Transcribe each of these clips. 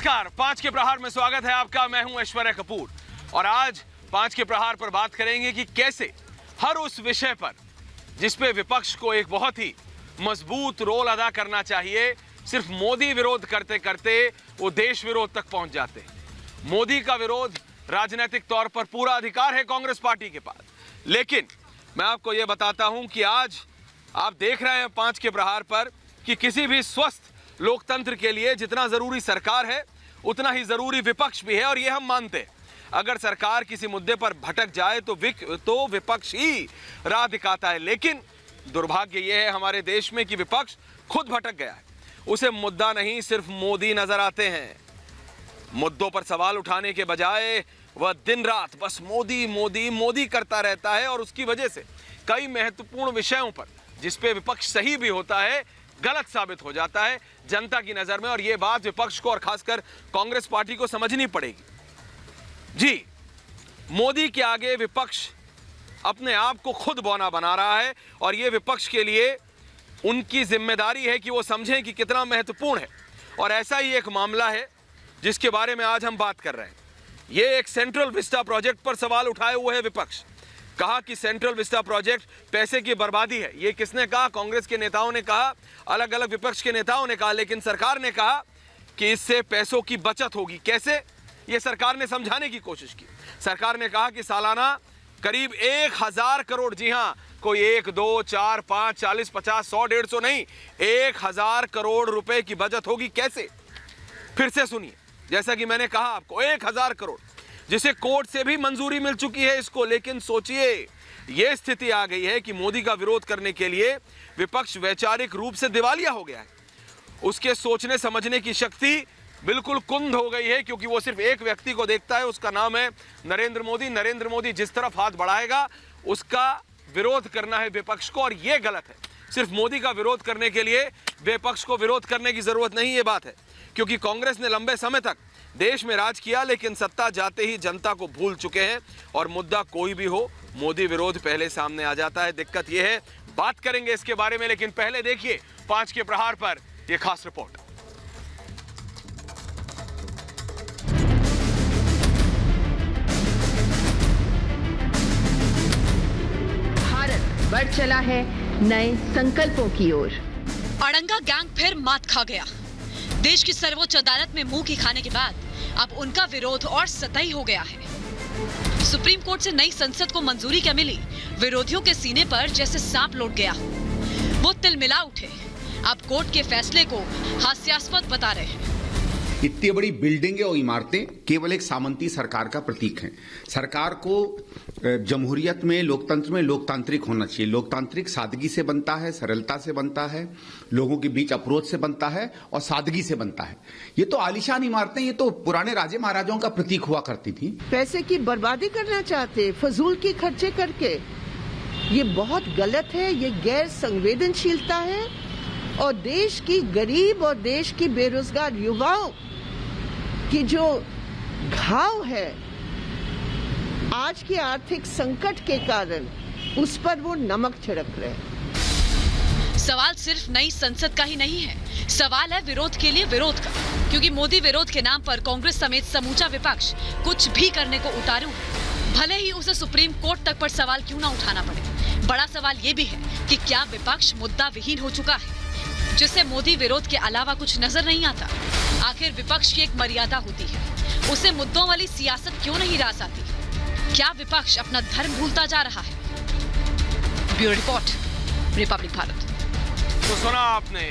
नमस्कार, 5 के प्रहार में स्वागत है आपका। मैं हूं ऐश्वर्या कपूर और आज 5 के प्रहार पर बात करेंगे कि कैसे हर उस विषय पर जिस पे विपक्ष को एक बहुत ही मजबूत रोल अदा करना चाहिए, सिर्फ मोदी विरोध करते करते वो देश विरोध तक पहुंच जाते हैं। मोदी का विरोध राजनीतिक तौर पर पूरा अधिकार है कांग्रेस पार्टी के पास, लेकिन मैं आपको यह बताता हूं कि आज आप देख रहे हैं 5 के प्रहार पर कि किसी भी स्वस्थ लोकतंत्र के लिए जितना जरूरी सरकार है उतना ही जरूरी विपक्ष भी है, और ये हम मानते हैं। अगर सरकार किसी मुद्दे पर भटक जाए तो विपक्ष ही राह दिखाता है, लेकिन दुर्भाग्य यह है हमारे देश में कि विपक्ष खुद भटक गया है। उसे मुद्दा नहीं, सिर्फ मोदी नजर आते हैं। मुद्दों पर सवाल उठाने के बजाय वह दिन रात बस मोदी मोदी मोदी करता रहता है, और उसकी वजह से कई महत्वपूर्ण विषयों पर जिस पे विपक्ष सही भी होता है गलत साबित हो जाता है जनता की नजर में। और यह बात विपक्ष को और खासकर कांग्रेस पार्टी को समझनी पड़ेगी। जी, मोदी के आगे विपक्ष अपने आप को खुद बौना बना रहा है, और यह विपक्ष के लिए उनकी जिम्मेदारी है कि वो समझें कि कितना महत्वपूर्ण है। और ऐसा ही एक मामला है जिसके बारे में आज हम बात कर रहे हैं। यह एक सेंट्रल विस्टा प्रोजेक्ट पर सवाल उठाए हुए है विपक्ष। कहा कि सेंट्रल विस्टा प्रोजेक्ट पैसे की बर्बादी है। ये किसने कहा? कांग्रेस के नेताओं ने कहा, अलग अलग विपक्ष के नेताओं ने कहा, लेकिन सरकार ने कहा कि इससे पैसों की बचत होगी। कैसे? ये सरकार ने समझाने की कोशिश की। सरकार ने कहा कि सालाना करीब 1000 करोड़, जी हां, कोई 1, 2, 4, 5, 40, 50, 100, 150 नहीं, 1000 करोड़ रुपए की बचत होगी। कैसे? फिर से सुनिए, जैसा कि मैंने कहा आपको, 1000 करोड़, जिसे कोर्ट से भी मंजूरी मिल चुकी है इसको। लेकिन सोचिए, यह स्थिति आ गई है कि मोदी का विरोध करने के लिए विपक्ष वैचारिक रूप से दिवालिया हो गया है। उसके सोचने समझने की शक्ति बिल्कुल कुंद हो गई है, क्योंकि वो सिर्फ एक व्यक्ति को देखता है, उसका नाम है नरेंद्र मोदी। नरेंद्र मोदी जिस तरफ हाथ बढ़ाएगा उसका विरोध करना है विपक्ष को, और यह गलत है। सिर्फ मोदी का विरोध करने के लिए विपक्ष को विरोध करने की जरूरत नहीं, ये बात है, क्योंकि कांग्रेस ने लंबे समय तक देश में राज किया, लेकिन सत्ता जाते ही जनता को भूल चुके हैं, और मुद्दा कोई भी हो मोदी विरोध पहले सामने आ जाता है। दिक्कत यह है, बात करेंगे इसके बारे में, लेकिन पहले देखिए 5 के प्रहार पर यह खास रिपोर्ट। भारत बढ़ चला है नए संकल्पों की ओर। अड़ंगा गैंग फिर मात खा गया। देश की सर्वोच्च अदालत में मुंह की खाने के बाद अब उनका विरोध और सतही हो गया है। सुप्रीम कोर्ट से नई संसद को मंजूरी क्या मिली, विरोधियों के सीने पर जैसे सांप लौट गया। वो तिलमिला उठे, अब कोर्ट के फैसले को हास्यास्पद बता रहे हैं। इतनी बड़ी बिल्डिंगें और इमारतें केवल एक सामंती सरकार का प्रतीक हैं। सरकार को जमहूरियत में, लोकतंत्र में लोकतांत्रिक होना चाहिए। लोकतांत्रिक सादगी से बनता है, सरलता से बनता है, लोगों के बीच अप्रोच से बनता है और सादगी से बनता है। ये तो आलीशान इमारतें, ये तो पुराने राजे महाराजाओं का प्रतीक हुआ करती थी। पैसे की बर्बादी करना चाहते, फजूल की खर्चे करके, ये बहुत गलत है। ये गैर संवेदनशीलता है, और देश की गरीब और देश की बेरोजगार युवाओं की जो घाव है आज के आर्थिक संकट के कारण, उस पर वो नमक छिड़क रहे हैं। सवाल सिर्फ नई संसद का ही नहीं है, सवाल है विरोध के लिए विरोध का, क्योंकि मोदी विरोध के नाम पर कांग्रेस समेत समूचा विपक्ष कुछ भी करने को उतारू है, भले ही उसे सुप्रीम कोर्ट तक पर सवाल क्यों ना उठाना पड़े। बड़ा सवाल ये भी है कि क्या विपक्ष मुद्दा विहीन हो चुका है, जिससे मोदी विरोध के अलावा कुछ नजर नहीं आता। आखिर विपक्ष की एक मर्यादा होती है, उसे मुद्दों वाली सियासत क्यों नहीं रास आती? क्या विपक्ष अपना धर्म भूलता जा रहा है? Bureau report, Republic Bharat. तो सुना आपने,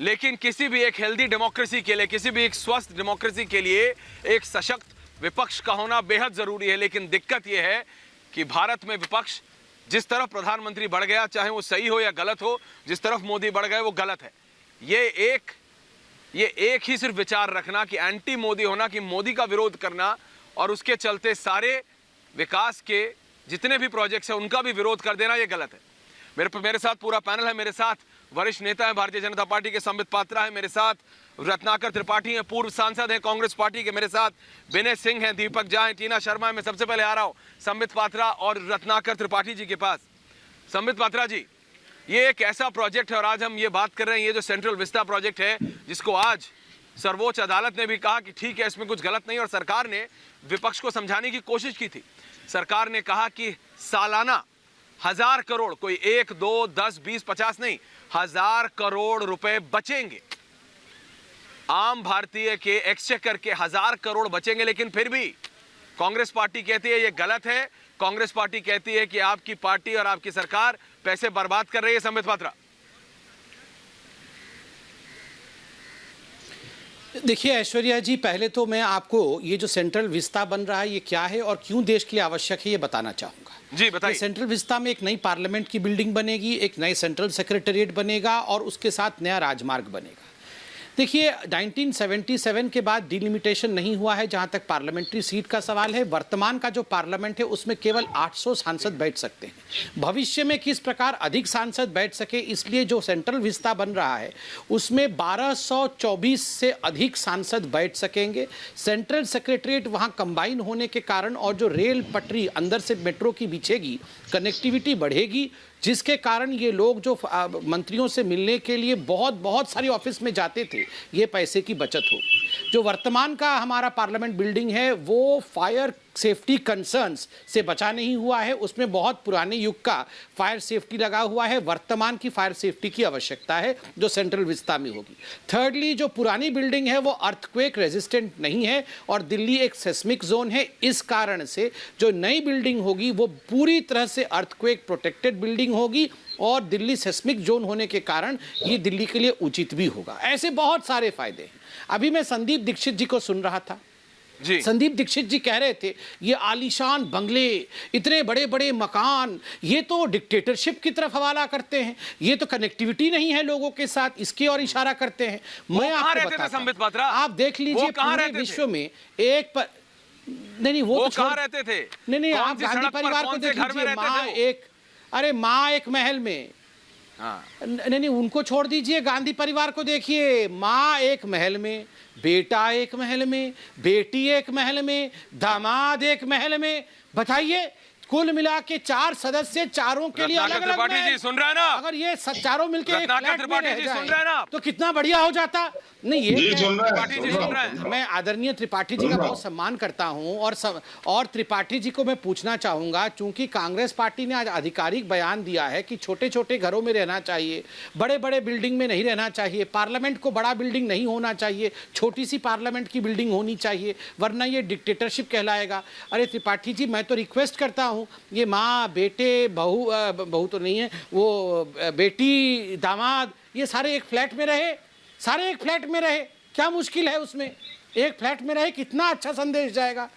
लेकिन किसी भी एक हेल्दी डेमोक्रेसी के लिए, किसी भी एक स्वस्थ डेमोक्रेसी के लिए एक सशक्त विपक्ष का होना बेहद जरूरी है। लेकिन दिक्कत यह है कि भारत में विपक्ष जिस तरफ प्रधानमंत्री बढ़ गया, चाहे वो सही हो या गलत हो, जिस तरफ मोदी बढ़ गए वो गलत है। ये एक ही सिर्फ विचार रखना कि एंटी मोदी होना, कि मोदी का विरोध करना, और उसके चलते सारे विकास के जितने भी प्रोजेक्ट्स हैं उनका भी विरोध कर देना, ये गलत है। मेरे साथ पूरा पैनल है। मेरे साथ वरिष्ठ नेता है भारतीय जनता पार्टी के संबित पात्रा है, मेरे साथ रत्नाकर त्रिपाठी हैं, पूर्व सांसद हैं कांग्रेस पार्टी के, मेरे साथ विनय सिंह हैं, दीपक झा हैं, टीना शर्मा है। मैं सबसे पहले आ रहा हूं संबित पात्रा और रत्नाकर त्रिपाठी जी के पास। संबित पात्रा जी, ये एक ऐसा प्रोजेक्ट है और आज हम ये बात कर रहे हैं, ये जो सेंट्रल विस्टा प्रोजेक्ट है जिसको आज सर्वोच्च अदालत ने भी कहा कि ठीक है, इसमें कुछ गलत नहीं, और सरकार ने विपक्ष को समझाने की कोशिश की थी। सरकार ने कहा कि सालाना 1000 करोड़, कोई 1, 2, 10, 20, 50 नहीं, 1000 करोड़ रुपए बचेंगे। आम भारतीय के एक्सचेकर के 1000 करोड़ बचेंगे। लेकिन फिर भी कांग्रेस पार्टी कहती है ये गलत है। कांग्रेस पार्टी कहती है कि आपकी पार्टी और आपकी सरकार पैसे बर्बाद कर रही है। संबित पात्रा, देखिए ऐश्वर्या जी, पहले तो मैं आपको ये जो सेंट्रल विस्ता बन रहा है ये क्या है और क्यों देश के लिए आवश्यक है ये बताना चाहूंगा। जी बताइए। सेंट्रल विस्ता में एक नई पार्लियामेंट की बिल्डिंग बनेगी, एक नई सेंट्रल सेक्रेटेरिएट बनेगा और उसके साथ नया राजमार्ग बनेगा। देखिए 1977 के बाद डिलिमिटेशन नहीं हुआ है जहां तक पार्लियामेंट्री सीट का सवाल है। वर्तमान का जो पार्लियामेंट है उसमें केवल 800 सांसद बैठ सकते हैं। भविष्य में किस प्रकार अधिक सांसद बैठ सके, इसलिए जो सेंट्रल विस्ता बन रहा है उसमें 1224 से अधिक सांसद बैठ सकेंगे। सेंट्रल सेक्रेटेरिएट वहां कंबाइन होने के कारण और जो रेल पटरी अंदर से मेट्रो की बिछेगी, कनेक्टिविटी बढ़ेगी, जिसके कारण ये लोग जो मंत्रियों से मिलने के लिए बहुत सारी ऑफिस में जाते थे, ये पैसे की बचत होगी। जो वर्तमान का हमारा पार्लियामेंट बिल्डिंग है वो फायर सेफ्टी कंसर्न्स से बचा नहीं हुआ है, उसमें बहुत पुराने युग का फायर सेफ्टी लगा हुआ है। वर्तमान की फायर सेफ्टी की आवश्यकता है जो सेंट्रल विस्ता में होगी। थर्डली, जो पुरानी बिल्डिंग है वो अर्थक्वेक रेजिस्टेंट नहीं है और दिल्ली एक सेस्मिक जोन है। इस कारण से जो नई बिल्डिंग होगी वो पूरी तरह से अर्थक्वेक प्रोटेक्टेड बिल्डिंग होगी और दिल्ली सेस्मिक जोन होने के कारण ये दिल्ली के लिए उचित भी होगा। ऐसे बहुत सारे फायदे हैं। अभी मैं संदीप दीक्षित जी को सुन रहा था जी। संदीप दीक्षित जी कह रहे थे ये आलीशान बंगले, इतने बड़े बड़े मकान, ये तो डिक्टेटरशिप की तरफ हवाला करते हैं, ये तो कनेक्टिविटी नहीं है लोगों के साथ, इसकी ओर इशारा करते हैं। मैं आपको बताता हूं, आप देख लीजिए पूरे विश्व में एक पर नहीं वो कहां रहते थे? नहीं आप गांधी परिवार को देख लीजिए। माँ एक महल में, नहीं उनको छोड़ दीजिए, गांधी परिवार को देखिए। माँ एक महल में, बेटा एक महल में, बेटी एक महल में, दामाद एक महल में। बताइए, कुल मिला के 4 सदस्य, चारों के लिए अलग अलग महल। सुन रहे हैं ना? अगर ये चारों मिलके एक फ्लैट में रह सुन रहे हैं ना? तो कितना बढ़िया हो जाता। नहीं ये सुन रहे हैं। मैं आदरणीय त्रिपाठी जी का बहुत सम्मान करता हूं और त्रिपाठी जी को मैं पूछना चाहूंगा, चूंकि कांग्रेस पार्टी ने आज आधिकारिक बयान दिया है कि छोटे छोटे घरों में रहना चाहिए, बड़े बड़े बिल्डिंग में नहीं रहना चाहिए, पार्लियामेंट को बड़ा बिल्डिंग नहीं होना चाहिए, छोटी सी पार्लियामेंट की बिल्डिंग होनी चाहिए, वरना ये डिक्टेटरशिप कहलाएगा। अरे त्रिपाठी जी, मैं तो रिक्वेस्ट करता हूं, ये माँ, बेटे, बहू तो नहीं है, वो बेटी, दामाद, ये सारे एक फ्लैट में रहे, सारे एक फ्लैट में रहे। क्या मुश्किल है उसमें? एक फ्लैट में रहे, कितना अच्छा संदेश जाएगा।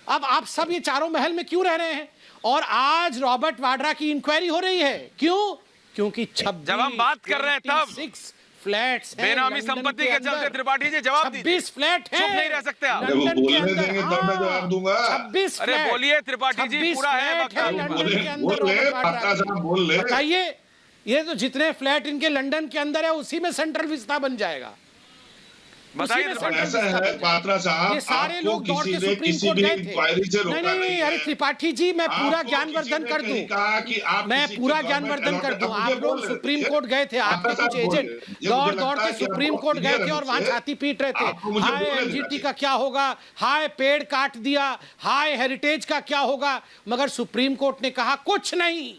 अब आप सब ये चारों महल में क्यों रह रहे हैं? और आज रॉबर्ट वाड्रा की इंक्वायरी हो रही है, क्यों? क्योंकि 26 जब हम बात कर रहे हैं तब फ्लैट्स हैं बेनामी संपत्ति के चलते। त्रिपाठी जी जवाब दीजिए। 26 फ्लैट हैं। चुप नहीं रह सकते आप। लंदन के अंदर मैं जवाब दूंगा। 26 अरे बोलिए त्रिपाठी जी, पूरा है वक्त। बताइए, ये तो जितने फ्लैट इनके लंदन के अंदर है उसी में सेंट्रल विस्ता बन जाएगा। बताइए ऐसा है पात्रा साहब, ये सारे लोग दौड़ के सुप्रीम कोर्ट गए थे। नहीं, अरे त्रिपाठी जी, मैं पूरा ज्ञानवर्धन कर दूं, मैं पूरा ज्ञानवर्धन कर दूं। आप लोग सुप्रीम कोर्ट गए थे, आपके कुछ एजेंट दौड़ के सुप्रीम कोर्ट गए थे और वहां छाती पीट रहे थे, हाय एनजीटी का क्या होगा, हाय पेड़ काट दिया, हाय हेरिटेज का क्या होगा। मगर सुप्रीम कोर्ट ने कहा कुछ नहीं।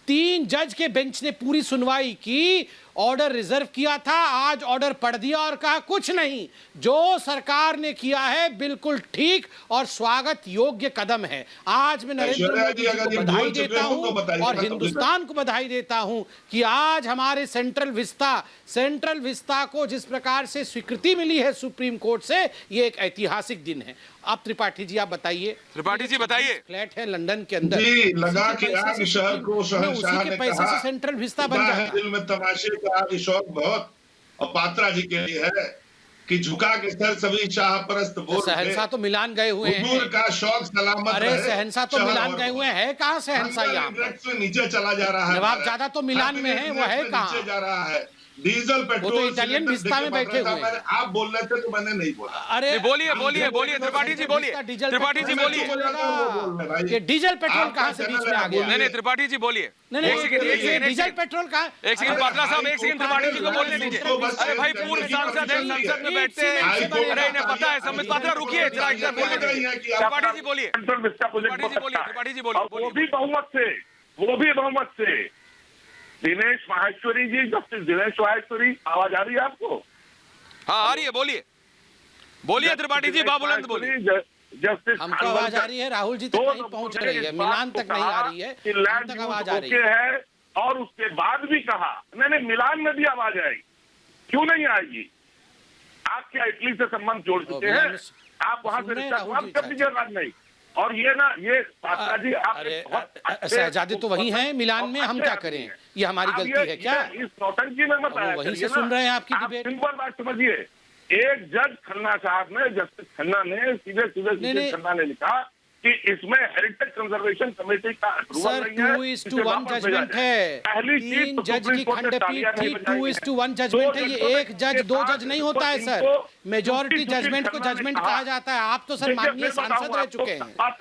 3 जज के बेंच ने पूरी सुनवाई की, ऑर्डर रिजर्व किया था, आज ऑर्डर पढ़ दिया और कहा कुछ नहीं, जो सरकार ने किया है बिल्कुल ठीक और स्वागत योग्य कदम है। आज मैं नरेंद्र मोदी जी को बधाई देता हूं और हिंदुस्तान को बधाई देता हूं कि आज हमारे सेंट्रल विस्ता को जिस प्रकार से स्वीकृति मिली है सुप्रीम कोर्ट से, ये एक ऐतिहासिक दिन है। अब त्रिपाठी जी आप बताइए। त्रिपाठी जी बताइए। फ्लैट है लंदन के अंदर, लगा के आग शहर को शहंशाह ने पैसे से सेंट्रल विस्ता बन जाएगा। दिल में तमाशे का शौक बहुत और पात्रा जी के लिए है कि झुका के सर सभी शाह परस्त बोल। शहंशाह तो मिलान गए हुए हैं। हुजूर का शौक सलामत। अरे शहंशाह तो मिलान गए हुए हैं, कहाँ शहंशाह यहाँ पर? नीचे चला जा रहा है। नवाब ज्यादा तो मिलान में है, वो है कहाँ? नीचे जा रहा है। डीजल पेट्रोल वो तो इटालियन सिलेंडर विस्ता में देके बैठे बढ़ रहा था। हुए हैं। आप बोल रहे थे तो मैंने नहीं बोला। अरे बोलिए बोलिए बोलिए त्रिपाठी जी बोलिए, त्रिपाठी जी बोलिए। ये डीजल पेट्रोल कहाँ से बीच में आ गया? नहीं नहीं त्रिपाठी जी बोलिए। नहीं नहीं, एक सेकंड, एक सेकंड, डीजल पेट्रोल कहाँ? एक सेकंड पात्रा साहब, एक सेकंड त्रिपाठी जी को बोलने दीजिए। अरे भाई पूर्व सांसद है, संसद में बैठते हैं, अरे इन्हें पता है। संबित पात्रा रुकिए, बोलने दीजिए। त्रिपाठी जी बोलिए, त्रिपाठी जी बोलिए, त्रिपाठी जी बोलिए। वो भी बहुमत से दिनेश माहेश्वरी जी, जस्टिस दिनेश माहेश्वरी, आवाज आ रही है आपको? हाँ आ रही है, बोलिए बोलिए त्रिपाठी जी, बाबुलंद बोलिए। जस्टिस हमको आवाज आ रही है, राहुल जी तक नहीं पहुंच रही है, मिलान तक नहीं आ रही है, हम तक आवाज आ रही है। और उसके बाद भी कहा नहीं मिलान में भी आवाज आएगी, क्यों नहीं आएगी? आप क्या इटली से संबंध जोड़ चुके हैं? आप वहां से रिश्ता समाप्त कर दीजिए राज नहीं। और ये ना ये पात्रा जी, आप शहजादे तो वही हैं मिलान में, हम क्या करें? ये हमारी गलती है क्या? इस नौटंकी में मत आया वहीं से सुन रहे हैं आपकी डिबेट। सिंपल बात समझिए, एक जज खन्ना साहब ने, जस्टिस खन्ना ने सीधे खन्ना ने लिखा कि इसमें हेरिटेज कंजर्वेशन कमेटी का अप्रूवल सर नहीं है। 2:1 जजमेंट है, पहली चीज 3 जज की खंडपीठ थी, 2:1 जजमेंट है। ये एक जज 2 जज नहीं होता है सर, मेजोरिटी जजमेंट को जजमेंट कहा जाता है। आप तो सर माननीय सांसद रह चुके हैं, आप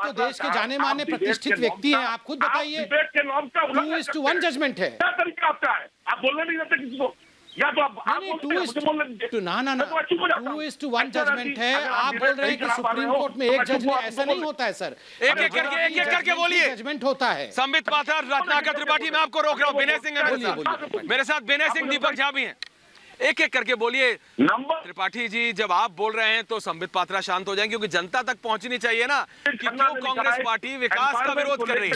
तो देश के जाने माने प्रतिष्ठित व्यक्ति हैं, आप खुद बताइए। 2:1 जजमेंट है। क्या तरीका आपका है? आप बोलने नहीं देते किसी को, या तो आप ना 2:1 जजमेंट है। आप बोल रहे हैं कि सुप्रीम कोर्ट में एक जज ने, ऐसा नहीं होता है सर, एक एक करके बोलिए। जजमेंट होता है। संबित पात्रा, रत्नाकर त्रिपाठी, मैं आपको रोक रहा हूँ। विनय सिंह है मेरे साथ, विनय सिंह, दीपक झा भी हैं। एक एक करके बोलिए। त्रिपाठी जी जब आप बोल रहे हैं तो संबित पात्रा शांत हो जाएंगे, क्योंकि जनता तक पहुंचनी चाहिए ना कि क्यों कांग्रेस पार्टी विकास का विरोध कर रही है,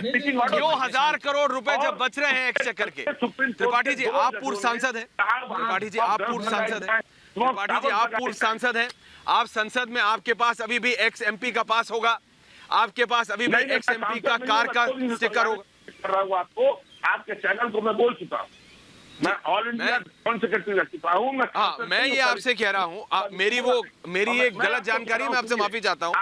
क्यों 1000 करोड़ रुपए जब बच रहे हैं एक्सचेकर के। त्रिपाठी जी आप पूर्व सांसद हैं, त्रिपाठी जी आप पूर्व सांसद हैं, त्रिपाठी जी आप पूर्व सांसद हैं। आप संसद में, आपके पास अभी भी एक्स एमपी का पास होगा, आपके पास अभी भी एक्स एमपी का कार का स्टिकर होगा। आपको आपके चैनल को मैं बोल चुका हूँ, मैं ऑल इंडिया जॉइंट सेक्रेटरी रह चुका हूँ। मैं ये आपसे कह रहा हूँ, मेरी एक गलत जानकारी, मैं आपसे माफी चाहता हूँ।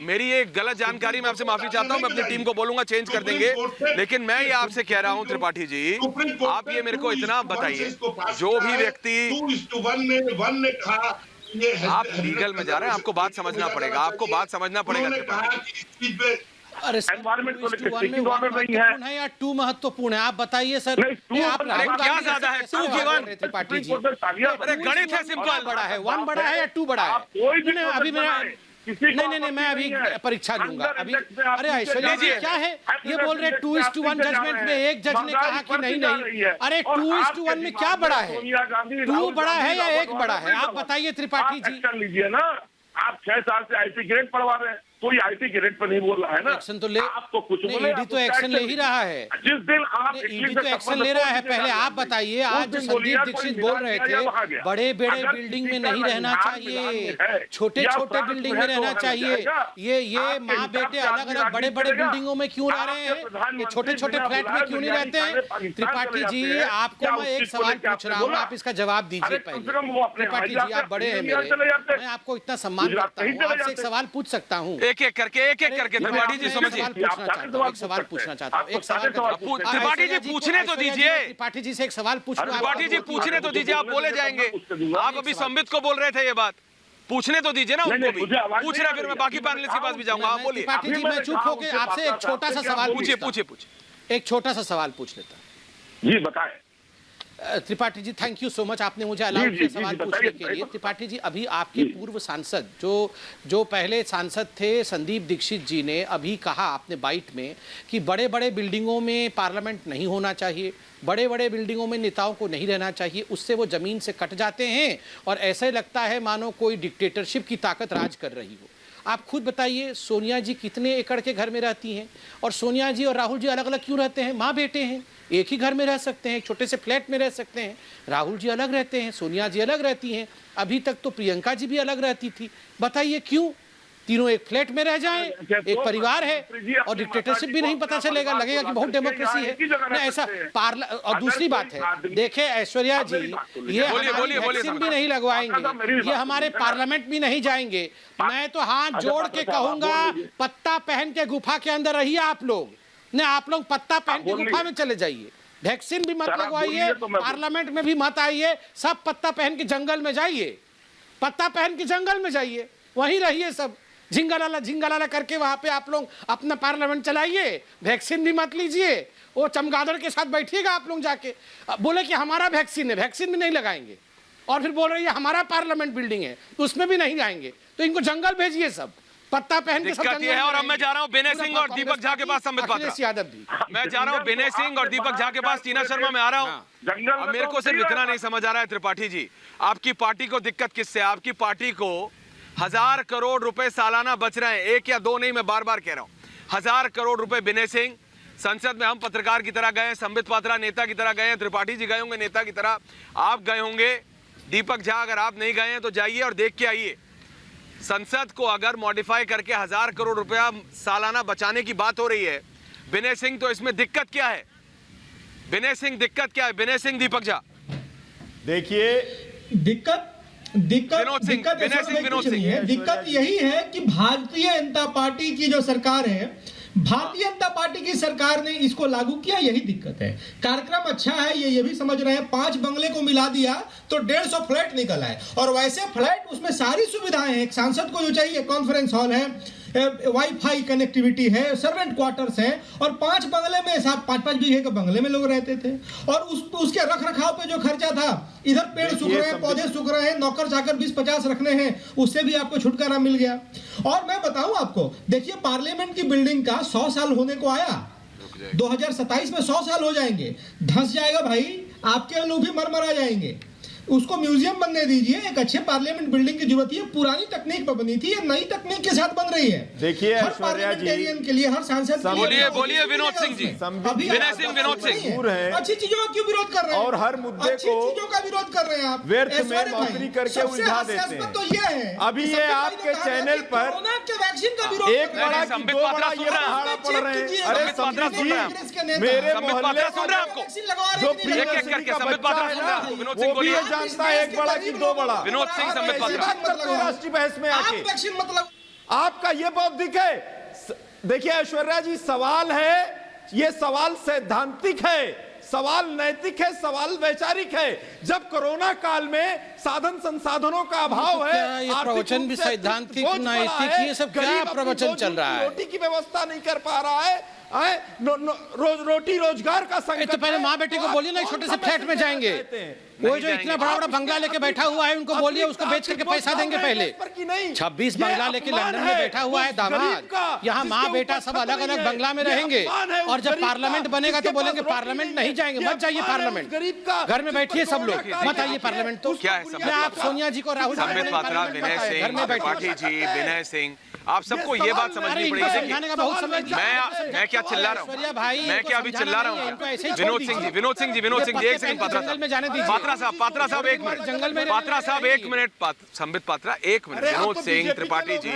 मेरी एक गलत जानकारी, मैं आपसे माफी चाहता हूँ। मैं अपनी टीम को बोलूंगा, चेंज कर देंगे। लेकिन मैं ये आपसे कह रहा हूँ त्रिपाठी जी, आप ये मेरे को इतना बताइए, जो भी व्यक्ति, आप लीगल में जा रहे हैं, आपको बात समझना पड़ेगा, आपको बात समझना पड़ेगा। अरे एनवायरमेंट को लेकर टेकिंग ऑर्डर नहीं है या 2 महत्वपूर्ण है? आप बताइए सर। आप क्या ज्यादा है, 2 की 1? त्रिपाठी जी, अरे गणित है सिंपल। बड़ा है, 1 बड़ा है या 2 बड़ा है? अभी मेरा नहीं, मैं अभी परीक्षा लूंगा अभी। अरे ऐश्वर्या जी क्या है ये बोल रहे 2:1 जजमेंट में एक जज ने कहा कि नहीं। अरे 2:1 में क्या बड़ा है? 2 बड़ा है या 1 बड़ा है? आप बताइए त्रिपाठी जी। कर लीजिए ना, आप 6 साल से आईटी ग्रेड पढ़वा रहे हैं, कोई आईटी ग्रेड पर नहीं बोल रहा है ना। एक्शन तो ले, आप तो कुछ बोले, ईडी तो एक्शन ले ही रहा है। जिस दिन आप ईडी तो एक्शन ले रहा है। पहले आप बताइए, आज जो संदीप दीक्षित बोल रहे थे बड़े बड़े बिल्डिंग में नहीं रहना चाहिए, छोटे छोटे बिल्डिंग में रहना चाहिए। ये माँ बेटे अलग अलग बड़े बड़े बिल्डिंगों में क्यों रह रहे हैं, ये छोटे छोटे फ्लैट में क्यों नहीं रहते हैं? त्रिपाठी जी आपको मैं एक सवाल पूछ रहा हूँ, आप इसका जवाब दीजिए पहले। त्रिपाठी जी आप बड़े हैं मेरे, मैं आपको इतना सम्मान करता हूँ, आपसे एक सवाल पूछ सकता हूँ? एक एक करके त्रिपाठी जी समझिए। एक सवाल पूछना चाहता हूँ, एक सवाल त्रिपाठी जी पूछने तो दीजिए। त्रिपाठी जी से एक सवाल पूछ, त्रिपाठी जी पूछने तो दीजिए, आप बोले जाएंगे। आप अभी संबित को बोल रहे थे ये बात, पूछने तो दीजिए ना उनको भी। पूछ रहे, फिर मैं बाकी पैनलिस्ट के पास भी जाऊंगा। आप बोलिए। त्रिपाठी जी मैं चुप होकर आपसे एक छोटा सा सवाल पूछिए। एक छोटा सा सवाल पूछ लेता। जी बताएं। Tripathi ji thank you so much, आपने मुझे अलाउ किया सवाल पूछने के लिए। त्रिपाठी जी अभी आपके पूर्व सांसद जो पहले सांसद थे संदीप दीक्षित जी ने अभी कहा आपने बाइट में कि बड़े बड़े बिल्डिंगों में पार्लियामेंट नहीं होना चाहिए, बड़े बड़े बिल्डिंगों में नेताओं को नहीं रहना चाहिए, उससे वो जमीन से कट जाते हैं और ऐसे लगता है मानो कोई डिक्टेटरशिप की ताकत राज कर रही हो। आप खुद बताइए, सोनिया जी कितने एकड़ के घर में रहती हैं और सोनिया जी और राहुल जी अलग अलग क्यों रहते हैं? माँ बेटे हैं, एक ही घर में रह सकते हैं, एक छोटे से फ्लैट में रह सकते हैं। राहुल जी अलग रहते हैं, सोनिया जी अलग रहती हैं, अभी तक तो प्रियंका जी भी अलग रहती थी। बताइए क्यों तीनों एक फ्लैट में रह जाएं? एक परिवार है और डिक्टेटरशिप भी नहीं पता चलेगा, लगेगा कि बहुत डेमोक्रेसी है ना ऐसा। और दूसरी बात है, देखे ऐश्वर्या जी, ये वैक्सीन भी नहीं लगवाएंगे, ये हमारे पार्लियामेंट भी नहीं जाएंगे। मैं तो हाथ जोड़ के कहूंगा, पत्ता पहन के गुफा के अंदर रहिए आप लोग, न आप लोग पत्ता पहन के गुफा में चले जाइए। वैक्सीन भी मत सर, आप लगवाइए, बोलिए तो मैं- पार्लियामेंट में भी मत आइए, सब पत्ता पहन के जंगल में जाइए, पत्ता पहन के जंगल में जाइए, वहीं रहिए सब झिंगालाला करके वहां पे आप लोग अपना पार्लियामेंट चलाइए, वैक्सीन भी मत लीजिए, वो चमगादड़ के साथ बैठिएगा आप लोग जाके, बोले कि हमारा वैक्सीन है, वैक्सीन भी नहीं लगाएंगे, और फिर बोल रहे हैं हमारा पार्लियामेंट बिल्डिंग है, उसमें भी नहीं जाएंगे, तो इनको जंगल भेजिए सब पत्ता पहन के सब दिक्कत ये है। और अब मैं जा रहा हूं विनय सिंह और दीपक झा के पास, संबित पात्रा यादव भी, मैं जा रहा हूं विनय सिंह और दीपक झा के पास, टीना शर्मा में आ रहा हूं। जंगल अब मेरे को सिर्फ इतना नहीं समझ आ रहा है त्रिपाठी जी, आपकी पार्टी को दिक्कत किससे? आपकी पार्टी को 1000 करोड़ रुपए सालाना बच रहे हैं, एक या दो नहीं, मैं बार बार कह रहा हूं, 1000 करोड़ रुपए। विनय सिंह, संसद में हम पत्रकार की तरह गए, संबित पात्रा नेता की तरह गए, त्रिपाठी जी गए होंगे नेता की तरह, आप गए होंगे, दीपक झा अगर आप नहीं गए हैं तो जाइए और देख के आइए। संसद को अगर मॉडिफाई करके 1000 करोड़ रुपया सालाना बचाने की बात हो रही है, विनय सिंह, तो इसमें दिक्कत क्या है? विनय सिंह, दिक्कत क्या है? विनय सिंह, दीपक झा। देखिए, दिक्कत विनोद सिंह, विनय सिंह, विनोद सिंह, दिक्कत यही है कि भारतीय जनता पार्टी की जो सरकार है, भारतीय जनता पार्टी की सरकार ने इसको लागू किया, यही दिक्कत है। कार्यक्रम अच्छा है, ये भी समझ रहे हैं, 5 बंगले को मिला दिया तो 150 फ्लैट निकल आए, और वैसे फ्लैट उसमें सारी सुविधाएं हैं, एक सांसद को जो चाहिए, कॉन्फ्रेंस हॉल है, वाईफाई कनेक्टिविटी है, सर्वेंट क्वार्टर्स हैं, और 5 बंगले में 5-5 बीघे के बंगले में लोग रहते थे, और उसके रख रखाव पे जो खर्चा था, इधर पेड़ सूख रहे हैं, पौधे सूख रहे हैं, नौकर चाकर 20-50 रखने हैं, उससे भी आपको छुटकारा मिल गया। और मैं बताऊं आपको, देखिए पार्लियामेंट की बिल्डिंग का 100 साल होने को आया, 2027 में 100 साल हो जाएंगे, धंस जाएगा भाई, आपके लोग भी मर जाएंगे, उसको म्यूजियम बनने दीजिए। एक अच्छे पार्लियामेंट बिल्डिंग की जरूरत है, पुरानी तकनीक पर बनी थी, ये नई तकनीक के साथ बन रही है। देखिए हर पार्लियामेंटेरियन के लिए, हर सांसद के लिए, बोलिए विनोद सिंह जी, विनय सिंह, विनोद सिंह, अच्छी चीजों का क्यों विरोध कर रहे हैं? और हर मुद्दे अच्छी को चीजों का विरोध कर रहे हैं आप, व्यर्थ में नौकरी करके उलझा देते हैं। तो ये है, अभी ये आपके चैनल पर कोरोना के वैक्सीन का विरोध एक बड़ा की दो बड़ा ये पहाड़ा पड़ रहे हैं। अरे संबित जी, मेरे मोहल्ले सुन रहे हैं आपको, जो एक-एक करके संबित पात्रा सुन रहे हैं आपको, विनोद सिंह वो भी बोलिए। ये जानता है एक बड़ा की दो बड़ा। विनोद सिंह, संबित पात्रा, राष्ट्रीय बहस में आप आके वैक्सीन मतलब आपका ये बौद्धिक है। देखिए ऐश्वर्या जी, सवाल है, ये सवाल सैद्धांतिक है, सवाल नैतिक है, सवाल वैचारिक है। जब कोरोना काल में साधन संसाधनों का अभाव है, ये प्रवचन भी सैद्धांतिक, नैतिक, ये सब क्या प्रवचन चल रहा है? रोटी की व्यवस्था नहीं कर पा रहा है, रोटी रोजगार का संकट। तो पहले माँ बेटे को बोलिए ना, छोटे से फ्लैट में जाएंगे, वो जो इतना बड़ा बड़ा बंगला लेके बैठा हुआ है, उनको बोलिए उसको बेच करके पैसा देंगे पहले। 26 बंगला लेके लंदन में बैठा हुआ है दामाद, यहाँ माँ बेटा सब अलग अलग बंगला में रहेंगे, और जब पार्लियामेंट बनेगा तो बोलेंगे पार्लियामेंट नहीं जाएंगे, मत जाइए पार्लियामेंट, घर में बैठिए सब लोग, मत आइए पार्लियामेंट। तो क्या है मैं आप सोनिया जी को, राहुल संबित पात्रा, विनय सिंह, त्रिपाठी जी, विनय सिंह, आप सबको ये बात समझनी पड़ेगी। समझाने का बहुत समय, मैं क्या चिल्ला रहा हूँ, मैं क्या अभी चिल्ला रहा हूँ? विनोद सिंह जी, विनोद सिंह जी, विनोद सिंह जी, एक सेकंड, पात्रा साहब एक मिनट, पात्रा साहब एक मिनट, संबित पात्रा एक मिनट, विनोद सिंह, त्रिपाठी जी,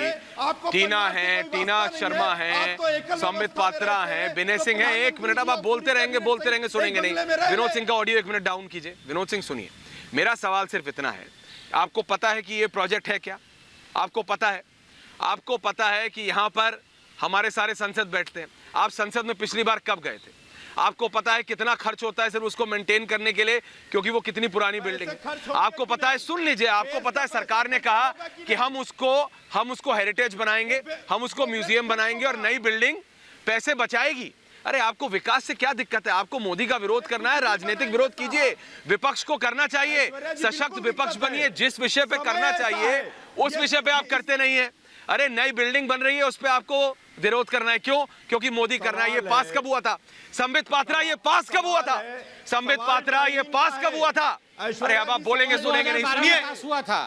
टीना है, टीना शर्मा है, संबित पात्रा है, विनय सिंह है, एक मिनट, अब आप बोलते रहेंगे, सुनेंगे नहीं। विनोद सिंह का ऑडियो 1 मिनट डाउन कीजिए। विनोद सिंह सुनिए, मेरा सवाल सिर्फ इतना है, आपको पता है कि ये प्रोजेक्ट है क्या? आपको पता है कि यहाँ पर हमारे सारे सांसद बैठते हैं। आप संसद में पिछली बार कब गए थे? आपको पता है कितना खर्च होता है सिर्फ उसको मेंटेन करने के लिए, क्योंकि वो कितनी पुरानी बिल्डिंग है। आपको पता है, सुन लीजिए, आपको पता है सरकार ने कहा कि हम उसको हेरिटेज बनाएंगे, हम उसको म्यूजियम बनाएंगे, और नई बिल्डिंग पैसे बचाएगी। अरे आपको विकास से क्या दिक्कत है? आपको मोदी का विरोध करना है, राजनीतिक विरोध कीजिए, विपक्ष को करना चाहिए, सशक्त विपक्ष बनिए, जिस विषय पे करना चाहिए उस विषय पे आप करते नहीं है। अरे नई बिल्डिंग बन रही है, उस पे आपको विरोध करना है, क्यों? क्योंकि मोदी करना है। ये पास कब हुआ था? संबित पात्रा, ये पास कब हुआ था? संबित पात्रा, ये पास कब हुआ था? अरे अब आप बोलेंगे, सुनेंगे नहीं, सुनिए। हुआ था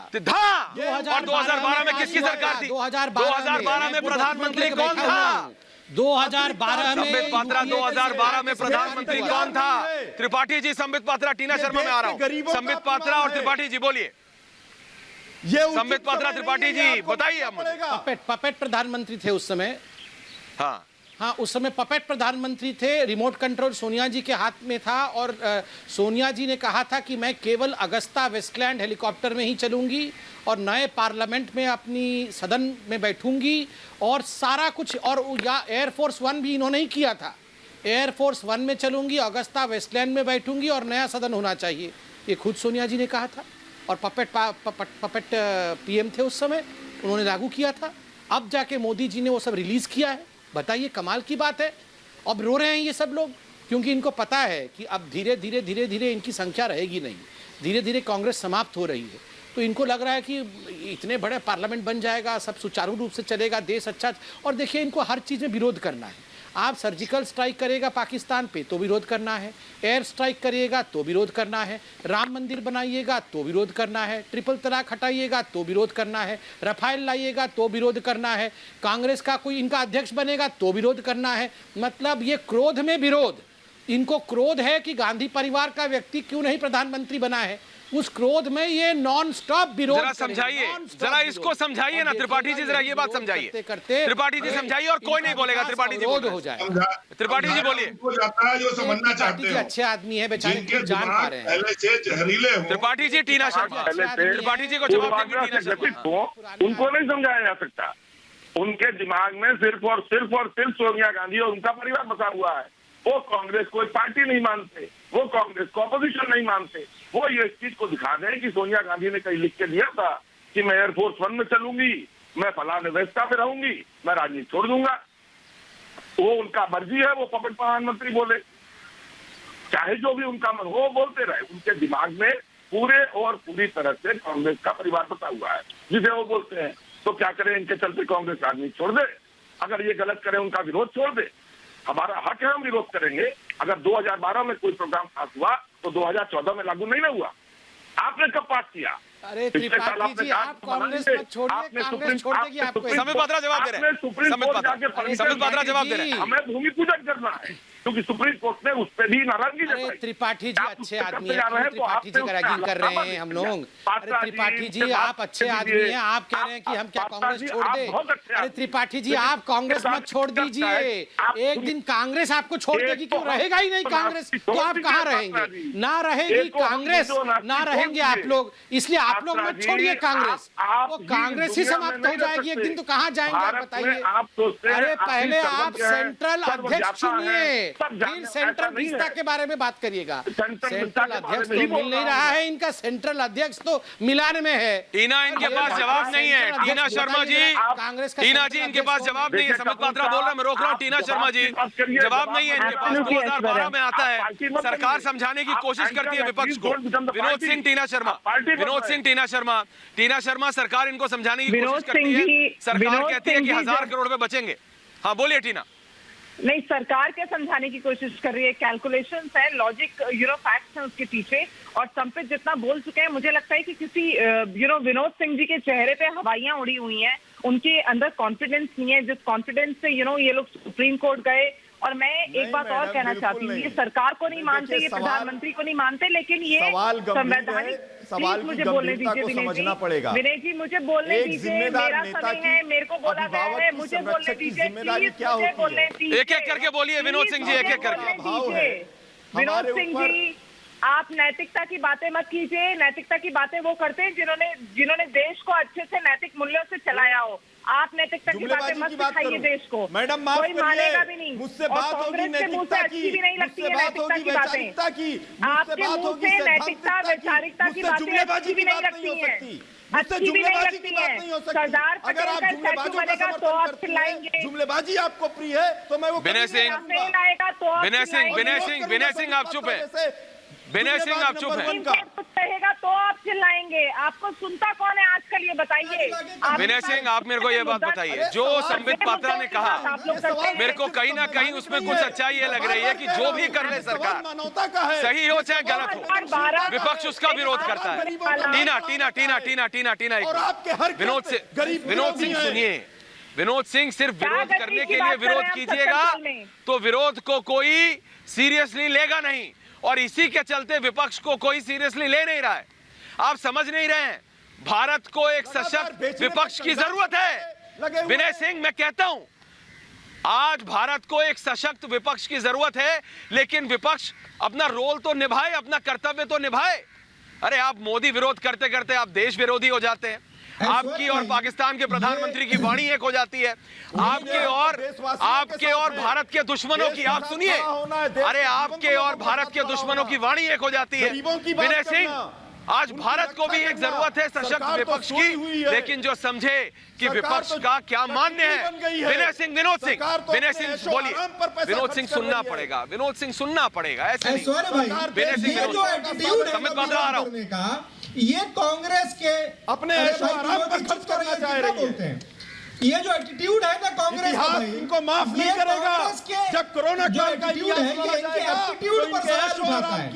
और 2012 में किसकी सरकार थी? 2012 में प्रधानमंत्री कौन था? 2012 में संबित पात्रा, 2012 में प्रधानमंत्री कौन था? त्रिपाठी जी, संबित पात्रा, टीना शर्मा में आ रहा हूँ। संबित पात्रा और त्रिपाठी जी बोलिए। संबित पात्रा, त्रिपाठी जी बताइए आप मुझे। पपेट प्रधानमंत्री थे उस समय। हाँ, उस समय पपेट प्रधानमंत्री थे, रिमोट कंट्रोल सोनिया जी के हाथ में था, और सोनिया जी ने कहा था कि मैं केवल अगस्ता वेस्टलैंड हेलीकॉप्टर में ही चलूंगी, और नए पार्लियामेंट में अपनी सदन में बैठूंगी, और सारा कुछ, और या एयरफोर्स 1 भी इन्होंने ही किया था। एयरफोर्स 1 में चलूंगी, अगस्ता वेस्टलैंड में बैठूंगी और नया सदन होना चाहिए, ये खुद सोनिया जी ने कहा था। और पपेट पीएम थे उस समय, उन्होंने लागू किया था। अब जाके मोदी जी ने वो सब रिलीज किया है। बताइए, कमाल की बात है। अब रो रहे हैं ये सब लोग, क्योंकि इनको पता है कि अब धीरे धीरे इनकी संख्या रहेगी नहीं, धीरे धीरे कांग्रेस समाप्त हो रही है। तो इनको लग रहा है कि इतने बड़े पार्लियामेंट बन जाएगा, सब सुचारू रूप से चलेगा, देश अच्छा। और देखिए, इनको हर चीज़ में विरोध करना है। आप सर्जिकल स्ट्राइक करेगा पाकिस्तान पे तो विरोध करना है, एयर स्ट्राइक करिएगा तो विरोध करना है, राम मंदिर बनाइएगा तो विरोध करना है, ट्रिपल तलाक हटाइएगा तो विरोध करना है, रफाइल लाइएगा तो विरोध करना है, कांग्रेस का कोई इनका अध्यक्ष बनेगा तो विरोध करना है। मतलब ये क्रोध में विरोध। इनको क्रोध है कि गांधी परिवार का व्यक्ति क्यों नहीं प्रधानमंत्री बना है, उस क्रोध में ये नॉन स्टॉप विरोध। जरा समझाइए, जरा इसको समझाइए ना त्रिपाठी जी, जरा ये बात समझाइए। त्रिपाठी जी समझाइए और कोई नहीं बोलेगा। त्रिपाठी जी हो जाएगा। त्रिपाठी जी बोलिए। जाता है जो समझना चाहते हैं। अच्छे आदमी है बेचारे, जान पा रहे हैं। पहले से जहरीले हो। त्रिपाठी जी, टीना शर्मा, त्रिपाठी जी को जवाब देंगे। टीना शर्मा, उनको नहीं समझाया जा सकता। उनके दिमाग में सिर्फ और सिर्फ सोनिया गांधी और उनका परिवार बसा हुआ है। वो कांग्रेस को एक पार्टी नहीं मानते, वो कांग्रेस को अपोजिशन नहीं मानते। वो ये इस चीज को दिखा दें कि सोनिया गांधी ने कहीं लिख के दिया था कि मैं एयरफोर्स 1 में चलूंगी, मैं फलाने व्यवस्था में रहूंगी, मैं राजनीति छोड़ दूंगा। वो उनका मर्जी है, वो पपेट प्रधानमंत्री बोले, चाहे जो भी उनका मन हो बोलते रहे। उनके दिमाग में पूरे और पूरी तरह से कांग्रेस का परिवार बसा हुआ है, जिसे वो बोलते हैं। तो क्या करें, इनके चलते कांग्रेस राजनीति छोड़ दे। अगर ये गलत करे, उनका विरोध छोड़ दे। हमारा हक है, हम विरोध करेंगे। अगर 2012 में कोई प्रोग्राम पास हुआ तो 2014 में लागू नहीं ना हुआ। आपने कब पास किया? अरे त्रिपाठी जी, आप कांग्रेस मत छोड़िए, कांग्रेस छोड़ देगी आपको। समित पात्रा जवाब दे रहे हैं। समित पात्रा जवाब दे रहे हैं। हमें भूमि पूजन करना है, क्योंकि सुप्रीम कोर्ट ने उस पर भी नाराजगी जताई। त्रिपाठी जी अच्छे आदमी हैं, त्रिपाठी जी का रैगिंग कर रहे हैं हम लोग। अरे त्रिपाठी जी, आप अच्छे आदमी हैं, आप कह रहे हैं कि हम क्या कांग्रेस छोड़ दे? अरे त्रिपाठी जी, आप कांग्रेस मत छोड़ दीजिए। एक दिन कांग्रेस आपको छोड़ देगी, क्यों रहेगा ही नहीं कांग्रेस, तो आप कहाँ रहेंगे? ना रहेगी कांग्रेस, ना रहेंगे आप लोग। इसलिए आप लोग मत छोड़िए कांग्रेस, वो कांग्रेस ही समाप्त हो जाएगी एक दिन। तो कहाँ जाएंगे आप बताइए? अरे पहले आप सेंट्रल अध्यक्ष चुनिए, फिर सेंट्रल विस्ता के बारे में बात करिएगा। सेंट्रल अध्यक्ष तो मिल नहीं रहा है, इनका सेंट्रल अध्यक्ष तो मिलान में है। टीना, इनके पास जवाब नहीं है। टीना शर्मा जी, कांग्रेस का टीना जी, इनके पास जवाब नहीं है। समित पात्रा बोल रहे हैं, मैं रोक रहा हूँ। टीना शर्मा जी, जवाब नहीं है इनके पास। 2012 में आता है, सरकार समझाने की कोशिश करती है विपक्ष को। विनोद सिंह, टीना शर्मा, विनोद सिंह, टीना शर्मा, टीना शर्मा, सरकार इनको समझाने की कोशिश करती है। सरकार कहती है कि 1000 करोड़ रुपए बचेंगे। हाँ बोलिए टीना। नहीं, सरकार क्या समझाने की कोशिश कर रही है? कैलकुलेशंस है, लॉजिक फैक्ट्स हैं उसके पीछे। और संपित जितना बोल चुके हैं, मुझे लगता है कि किसी विनोद सिंह जी के चेहरे पे हवाइयां उड़ी हुई हैं। उनके अंदर कॉन्फिडेंस नहीं है, जिस कॉन्फिडेंस से ये लोग सुप्रीम कोर्ट गए। और मैं एक बात और कहना चाहती हूँ, ये सरकार को नहीं मानते, ये प्रधानमंत्री को नहीं मानते, लेकिन ये संवैधानिक सवाल मुझे बोलने दीजिए। विनय जी, मुझे बोलने दीजिए, मेरा समय है, मेरे को बोला गया है, मुझे बोलने दीजिए, मुझे बोलने दीजिए। एक एक करके बोलिए विनोद सिंह जी, एक एक करके। विनोद सिंह जी, आप नैतिकता की बातें मत कीजिए। नैतिकता की बातें वो करते हैं जिन्होंने देश को अच्छे से नैतिक मूल्यों से चलाया हो। आप नैतिकता की बातें मत सिखाइए देश को। मैडम कोई मानेगा भी नहीं। मुझसे बात होगी नैतिकता की, भी नहीं लगती है नैतिकता की बातें। आपके मुंह से नैतिकता वैचारिकता की बातें अच्छी भी नहीं लगती है, अच्छी भी नहीं लगती है। सरदार पटेल का स्टैचू बनेगा तो आप चिल्लाएंगे। जुमलेबाजी आपको प्रिय है तो मैं वो विनय सिंह, विनय सिंह आप चुप है। विनय सिंह आप चुप है। कहेगा तो आप चिल्लाएंगे। आपको सुनता कौन है आजकल, ये बताइए। विनय सिंह, आप मेरे को ये बात बताइए, जो संबित पात्रा ने कहा, मेरे को कहीं ना कहीं उसमें कुछ सच्चाई ये लग रही है कि जो भी कर ले सरकार, सही हो चाहे गलत हो, विपक्ष उसका विरोध करता है। टीना टीना टीना टीना टीना टीना विनोद सिंह सुनिए। विनोद सिंह, सिर्फ विरोध करने के लिए विरोध कीजिएगा तो विरोध को कोई सीरियसली लेगा नहीं, और इसी के चलते विपक्ष को कोई सीरियसली ले नहीं रहा है। आप समझ नहीं रहे हैं, भारत को एक सशक्त विपक्ष की जरूरत है। विनय सिंह, मैं कहता हूं, आज भारत को एक सशक्त विपक्ष की जरूरत है, लेकिन विपक्ष अपना रोल तो निभाए, अपना कर्तव्य तो निभाए। अरे आप मोदी विरोध करते करते आप देश विरोधी हो जाते हैं। आपकी और पाकिस्तान के प्रधानमंत्री की वाणी एक हो जाती है। आपके और भारत के दुश्मनों की, आप सुनिए, अरे आपके और भारत के दुश्मनों की वाणी एक हो जाती है। विनय सिंह, आज भारत को भी एक जरूरत है सशक्त विपक्ष की, लेकिन जो समझे कि विपक्ष का क्या मान्य है। विनय सिंह बोलिए। विनोद सिंह सुनना पड़ेगा, विनोद सिंह सुनना पड़ेगा, ऐसे नहीं। विनय सिंह, समित बांद्रा आ रहा हूं। ये कांग्रेस के अपने बोलते हैं, ये जो एटीट्यूड है ना कांग्रेस का, इनको माफ नहीं करेगा। जब कोरोना काल का एटीट्यूड है, ये इनके एटीट्यूड पर सवाल उठाता है।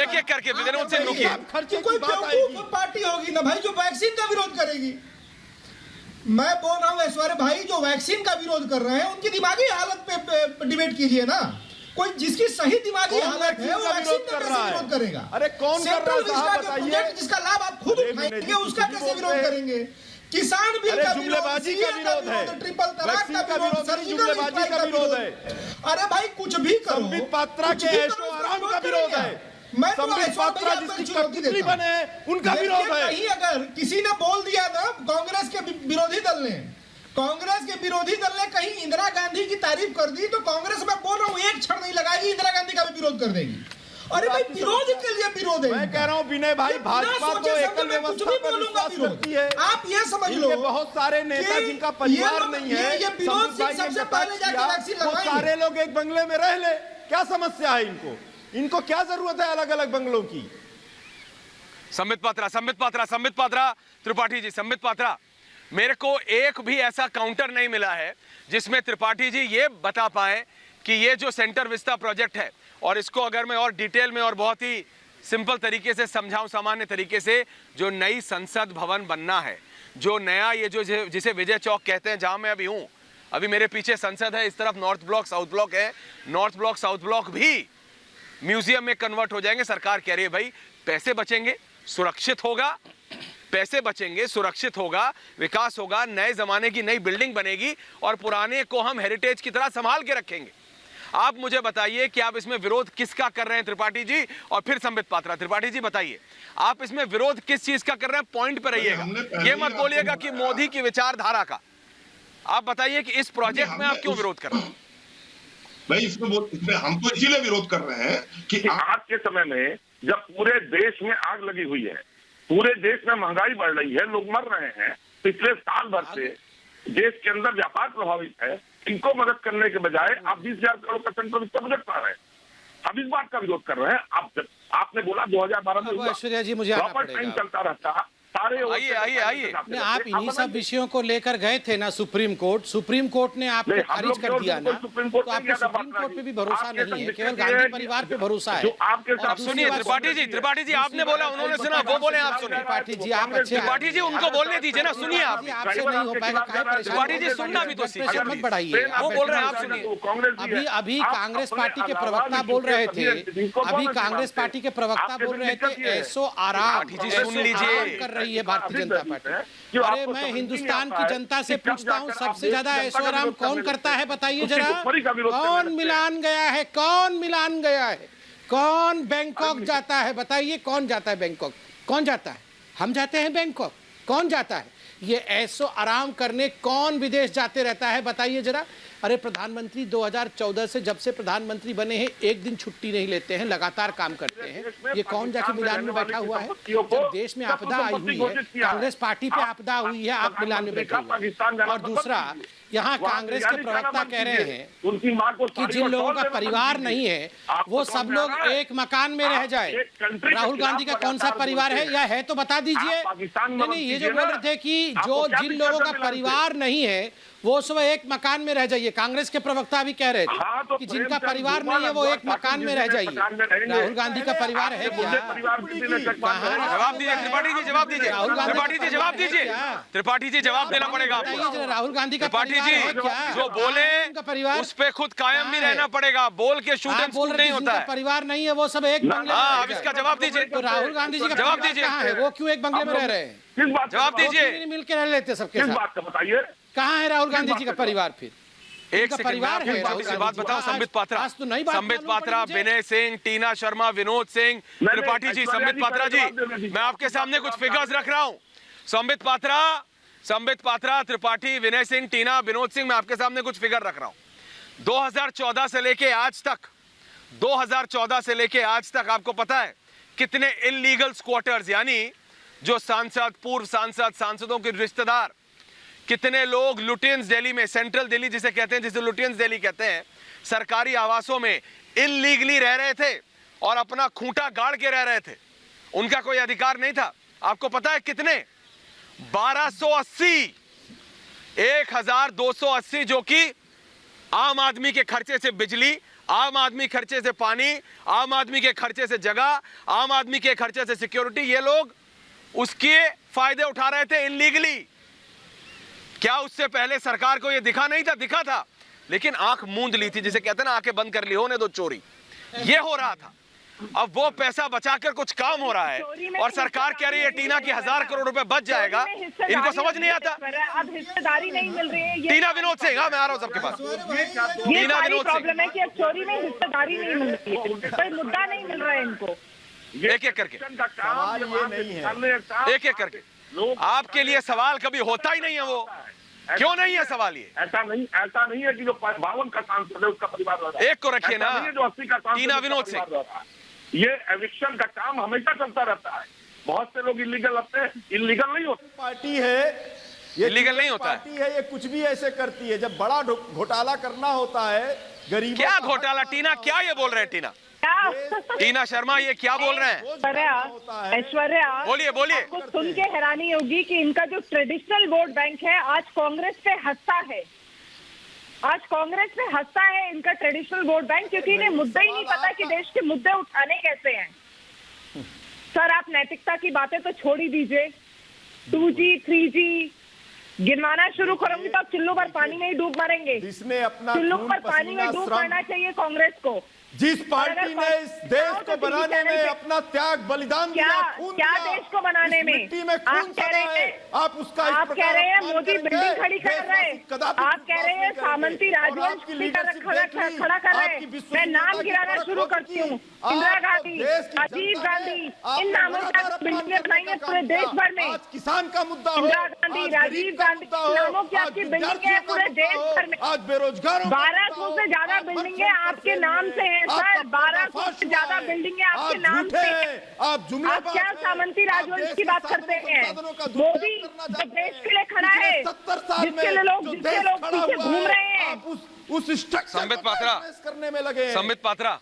एक एक करके विनोद सिंह रुकिए। कोई बेवकूफ पार्टी होगी ना भाई जो वैक्सीन का विरोध करेगी। मैं बोल रहा हूँ ऐश्वर्य भाई, जो वैक्सीन का विरोध कर रहे हैं उनकी दिमागी हालत पे डिबेट कीजिए ना। कोई जिसकी सही दिमागी हालत है वो वैक्सीन का कैसे विरोध करेगा? अरे कौन कर रहा है प्रोजेक्ट जिसका लाभ आप खुद उठाएंगे उसका कैसे विरोध करेंगे? किसान बिल का जुमलेबाजी का विरोध है, ट्रिपल तलाक का विरोध, जुमलेबाजी का विरोध है। अरे भाई कुछ भी करो, संबित पात्रा के ऐशो आराम का विरोध है। मैं संबित पात्रा जिसकी कठपुतली बने उनका विरोध है। कहीं अगर किसी ने बोल दिया ना, कांग्रेस के विरोधी दल ने कहीं इंदिरा गांधी की तारीफ कर दी, तो कांग्रेस में बोल रहा हूँ एक क्षण नहीं लगाएगी, इंदिरा गांधी का भी विरोध कर देगी। अरे भाई विरोध के लिए विरोध है। मैं कह रहा हूँ विनय भाई, भाजपा तो एकल व्यवस्था पर विश्वास करती है। आप ये समझ लो, बहुत सारे नेता जिनका परिवार नहीं है, ये विरोध सबसे पहले जाकर वैक्सीन लगवाएंगे। सारे लोग एक बंगले में रह ले, क्या समस्या है इनको क्या जरूरत है अलग अलग बंगलों की? संबित पात्रा, त्रिपाठी जी, संबित पात्रा, मेरे को एक भी ऐसा काउंटर नहीं मिला है जिसमें त्रिपाठी जी ये बता पाए कि ये जो सेंटर विस्ता प्रोजेक्ट है, और इसको अगर मैं और डिटेल में और बहुत ही सिंपल तरीके से समझाऊं, सामान्य तरीके से, जो नई संसद भवन बनना है, जो नया ये जो जिसे विजय चौक कहते हैं, जहां मैं अभी हूं, अभी मेरे पीछे संसद है, इस तरफ नॉर्थ ब्लॉक साउथ ब्लॉक है, नॉर्थ ब्लॉक साउथ ब्लॉक भी म्यूजियम में कन्वर्ट हो जाएंगे। सरकार कह रही है भाई पैसे बचेंगे, सुरक्षित होगा, पैसे बचेंगे, सुरक्षित होगा, विकास होगा, नए जमाने की नई बिल्डिंग बनेगी और पुराने को हम हेरिटेज की तरह संभाल के रखेंगे। आप मुझे बताइए कि आप इसमें विरोध किसका कर रहे हैं त्रिपाठी जी, और फिर संबित पात्रा। त्रिपाठी जी बताइए आप इसमें विरोध किस चीज का कर रहे हैं, पॉइंट पे रहिएगा, ये मत बोलिएगा कि मोदी की विचारधारा का। आप बताइए कि इस प्रोजेक्ट में आप क्यों विरोध कर रहे हैं? भाई इसमें हम तो इसीलिए विरोध कर रहे हैं कि आज के समय में जब पूरे देश में आग लगी हुई है, पूरे देश में महंगाई बढ़ रही है, लोग मर रहे हैं, पिछले साल भर से देश के अंदर व्यापार प्रभावित है, इनको मदद करने के बजाय आप 20,000 करोड़ का सेंट्रल वित्त बजट पा रहे हैं। अब इस बात का विरोध कर रहे हैं। आपने बोला 2012 में ऐश्वर्या जी मुझे आना पड़ेगा, टाइम चलता रहता, सारे आइए आप इन्हीं सब विषयों को लेकर गए थे ना सुप्रीम कोर्ट ने आपको खारिज कर दिया ना, तो आपको सुप्रीम कोर्ट पे भी भरोसा नहीं है, केवल गांधी परिवार पे भरोसा है। आप सुनिए त्रिपाठी जी आपने बोला, उन्होंने सुना, वो बोले आप सुनिए। त्रिपाठी जी आप अच्छे, त्रिपाठी जी उनको बोलने दीजिए ना, सुनिए आप। आपसे नहीं हो पाएगा, त्रिपाठी जी सुनना भी तो सीखिए, मत बढ़ाइए, वो बोल रहे हैं आप सुनिए। अभी कांग्रेस पार्टी के प्रवक्ता बोल रहे थे, ऐसो आराम सुन लीजिए कर रही है भारतीय जनता पार्टी। अरे मैं हिंदुस्तान की जनता से पूछता हूँ, सबसे ज्यादा ऐशोआराम कौन करता है बताइए जरा? कौन मिलान गया है? कौन बैंकॉक जाता है बताइए? कौन जाता है बैंकॉक? कौन जाता है? हम जाते हैं बैंकॉक? कौन जाता है? ये ऐशो आराम करने कौन विदेश जाते रहता है बताइए जरा? अरे प्रधानमंत्री 2014 से जब से प्रधानमंत्री बने हैं एक दिन छुट्टी नहीं लेते हैं, लगातार काम करते हैं। ये कौन जाके मिलान में बैठा हुआ है? जब देश में आपदा आई हुई है, कांग्रेस पार्टी पे आपदा हुई है, आप मिलान में बैठे हुए हैं। और दूसरा, यहाँ कांग्रेस के प्रवक्ता कह रहे हैं कि जिन लोगों का परिवार नहीं है वो सब लोग एक मकान में रह जाए। राहुल गांधी का कौन सा परिवार है, या है तो बता दीजिए। नहीं, ये जो बोल रहे थे कि जो जिन लोगों का परिवार नहीं है वो सब एक मकान में रह जाइए, कांग्रेस के प्रवक्ता भी कह रहे थे कि जिनका परिवार नहीं है वो एक मकान में रह जाइए। राहुल गांधी का परिवार है क्या? जवाब दीजिए त्रिपाठी जी, जवाब दीजिए त्रिपाठी जी, जवाब दीजिए त्रिपाठी जी, जवाब देना पड़ेगा आपको। राहुल गांधी का त्रिपाठी जी जो बोले उस पे खुद कायम भी रहना पड़ेगा, बोल के शूट एंड स्कूट नहीं होता है। परिवार नहीं है वो सब एक बंगले में। अब इसका जवाब दीजिए। तो राहुल गांधी जी का जवाब दीजिए, कहाँ है वो? क्यों एक बंगले में रह रहे हैं? जवाब दीजिए। मिलकर रह लेते सबके साथ, बताइए कहाँ है राहुल गांधी जी का परिवार? फिर एक परिवार है। छोटी सी बात बताओ, संबित पात्रा, विनय सिंह, टीना शर्मा, विनोद सिंह, त्रिपाठी जी, संबित पात्रा जी, मैं आपके सामने कुछ फिगर्स रख रहा हूँ। संबित पात्रा, त्रिपाठी, विनय सिंह, टीना, विनोद सिंह, मैं आपके सामने कुछ फिगर रख रहा हूं। 2014 से लेके आज तक आपको पता है कितने इलीगल स्क्वाटर्स, यानी जो सांसद, पूर्व सांसद, सांसदों के रिश्तेदार, कितने लोग लुटियंस दिल्ली में, सेंट्रल दिल्ली जिसे कहते हैं, जिसे लुटियंस दिल्ली कहते हैं, सरकारी आवासों में इलीगली रह रहे थे और अपना खूंटा गाड़ के रह रहे थे। उनका कोई अधिकार नहीं था। आपको पता है कितने? 1280, 1280, जो कि आम आदमी के खर्चे से बिजली, आम आदमी खर्चे से पानी, आम आदमी के खर्चे से जगह, आम आदमी के खर्चे से सिक्योरिटी, ये लोग उसके फायदे उठा रहे थे इलीगली। क्या उससे पहले सरकार को यह दिखा नहीं था? दिखा था, लेकिन आंख मूंद ली थी, जिसे कहते हैं ना, आंखें बंद कर ली, होने दो चोरी। ये हो रहा था। अब वो पैसा बचाकर कुछ काम हो रहा है और सरकार कह रही है टीना की 1000 करोड़ रुपए बच जाएगा। इनको समझ नहीं आता। अब हिस्सेदारी नहीं मिल रही है। टीना विनोद सिंह, हाँ मैं आ रहा हूँ सबके पास। टीना विनोद सिंह, प्रॉब्लम है कि अब चोरी में हिस्सेदारी नहीं मिल रही है, कोई मुद्दा नहीं मिल रहा है इनको। एक एक करके, एक एक करके। आपके लिए सवाल कभी होता ही नहीं है वो, क्यों नहीं है सवाल? ये ऐसा नहीं है कि जो 52 का सांसद है उसका परिवार लड़ रहा है। एक को रखिए ना, जो 80 का सांसद, टीना विनोद सिंह। ये एविक्शन का काम हमेशा चलता रहता है। बहुत से लोग इलीगल लगते हैं, इलीगल नहीं होते। पार्टी है, ये इलीगल नहीं होता पार्टी है, ये कुछ भी ऐसे करती है। जब बड़ा घोटाला करना होता है गरीब, क्या घोटाला? टीना क्या ये बोल रहे हैं? टीना शर्मा ये क्या बोल रहे हैं? ऐश्वर्या, बोलिए। आपको सुन के हैरानी होगी कि इनका जो ट्रेडिशनल वोट बैंक है आज कांग्रेस पे हंसता है। आज कांग्रेस पे हंसता है इनका ट्रेडिशनल वोट बैंक, क्योंकि इन्हें मुद्दा ही नहीं पता कि देश के मुद्दे उठाने कैसे हैं। सर, आप नैतिकता की बातें तो छोड़ ही दीजिए। 2G 3G गिनवाना शुरू करूंगी तो आप चुल्लू पर पानी में ही डूब मरेंगे। जिसने अपना चुल्लू पर पानी में डूब मरना चाहिए कांग्रेस को। जिस पार्टी ने इस देश को बनाने में अपना त्याग बलिदान दिया, खून क्या दिया, देश को बनाने में मिट्टी में खून सड़ा है, आप उसका आप कह रहे हैं मोदी बिल्डिंग खड़ी कर रहे हैं, आप कह रहे हैं सामंती राजवंश खड़ा कर रहे हैं। मैं नाम गिराना शुरू करती हूँ। इंदिरा गांधी, राजीव गांधी, इन नामों की बिल्डिंगें बनाई है पूरे देश भर में। किसान का मुद्दा, इंदिरा गांधी, राजीव गांधी नामों की आपकी बिल्डिंगें हैं पूरे देश भर में। आज बेरोजगारों 1200 से ज्यादा बिल्डिंगें आपके नाम से हैं सर। 1200 से ज्यादा बिल्डिंगें आपके नाम से हैं। आप क्या सामंती राजवंश की बात करते हैं? मोदी जो देश के लिए खड़ा है, जिसके लिए लोग पीछे घूम रहे हैं, उस संबित पात्रा करने में लगे। संबित पात्रा,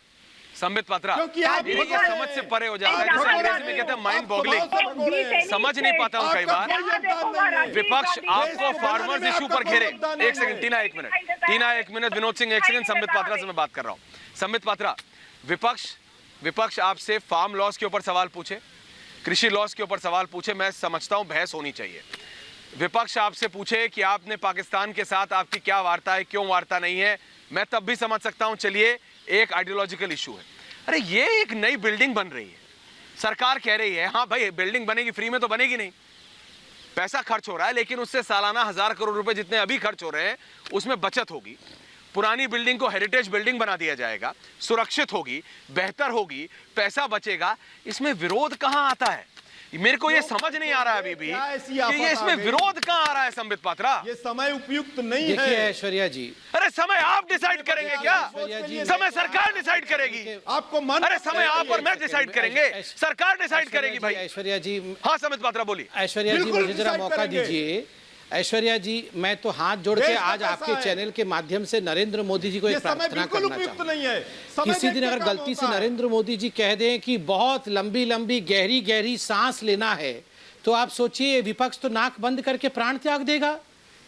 क्योंकि आप ये समझ से परे हो जाता है, जिसे अंग्रेजी में कहते हैं माइंड बॉगलिंग। समझ नहीं पाता हूँ कई बार। विपक्ष आपको फार्मर्स इशू पर घेरे। एक सेकंड टीना, एक मिनट, विनोद सिंह एक सेकंड, संबित पात्रा से मैं बात कर रहा हूँ। संबित पात्रा, विपक्ष आपसे फार्म लॉस के ऊपर सवाल पूछे, कृषि लॉस के ऊपर सवाल पूछे, मैं समझता हूं बहस होनी चाहिए। विपक्ष आपसे पूछे कि आपने पाकिस्तान के साथ आपकी क्या वार्ता है, क्यों वार्ता नहीं है, मैं तब भी समझ सकता हूं, चलिए एक आइडियोलॉजिकल इशू है। अरे ये एक नई बिल्डिंग बन रही है, सरकार कह रही है हाँ भाई बिल्डिंग बनेगी, फ्री में तो बनेगी नहीं, पैसा खर्च हो रहा है, लेकिन उससे सालाना 1000 करोड़ रुपए जितने अभी खर्च हो रहे हैं उसमें बचत होगी। पुरानी बिल्डिंग को हेरिटेज बिल्डिंग बना दिया जाएगा, सुरक्षित होगी, बेहतर होगी, पैसा बचेगा। इसमें विरोध कहां आता है? मेरे को ये समझ नहीं आ रहा है अभी भी कि ये इसमें विरोध कहां आ रहा है। संबित पात्रा, ये समय उपयुक्त नहीं है। देखिए ऐश्वर्या जी, अरे समय आप डिसाइड करेंगे क्या? समय सरकार डिसाइड करेगी आपको मन? अरे समय आप और मैं डिसाइड करेंगे, सरकार डिसाइड करेगी भाई। ऐश्वर्या जी, हाँ संबित पात्रा बोलिए। ऐश्वर्या जी मुझे जरा मौका दीजिए। ऐश्वर्या जी, मैं तो हाथ जोड़ के आज आपके चैनल के माध्यम से नरेंद्र मोदी जी को एक प्रार्थना करना चाहूंगा। किसी दिन अगर गलती से नरेंद्र मोदी जी कह दें कि बहुत लंबी लंबी गहरी गहरी सांस लेना है, तो आप सोचिए विपक्ष तो नाक बंद करके प्राण त्याग देगा,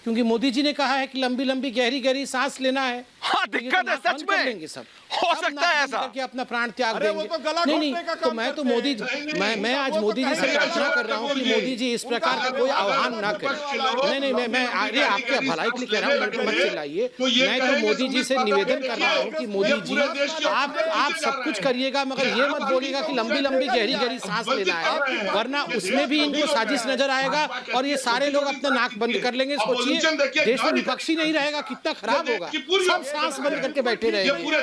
क्योंकि मोदी जी ने कहा है कि लंबी लंबी गहरी गहरी सांस लेना है। हाँ दिक्कत है, सच में लेंगे सब, हो सकता है ऐसा कि अपना प्राण त्याग देंगे। नहीं, तो मैं तो मोदी, मैं आज मोदी जी से प्रार्थना कर रहा हूँ कि मोदी जी इस प्रकार का कोई आह्वान ना करें। नहीं, मैं अरे आपके भलाई के लिए कह रहा हूँ, मत चिल्लाइए। मैं तो मोदी जी से निवेदन कर रहा हूँ कि मोदी जी आप सब कुछ करिएगा, मगर ये मत बोलिएगा कि लंबी लंबी गहरी गहरी सांस लेना है, वरना उसमें भी इनको साजिश नजर आएगा और ये सारे लोग अपना नाक बंद कर लेंगे। सोचिए देश में विपक्षी नहीं रहेगा, कितना खराब होगा, सब सांस बंद करके बैठे रहेंगे।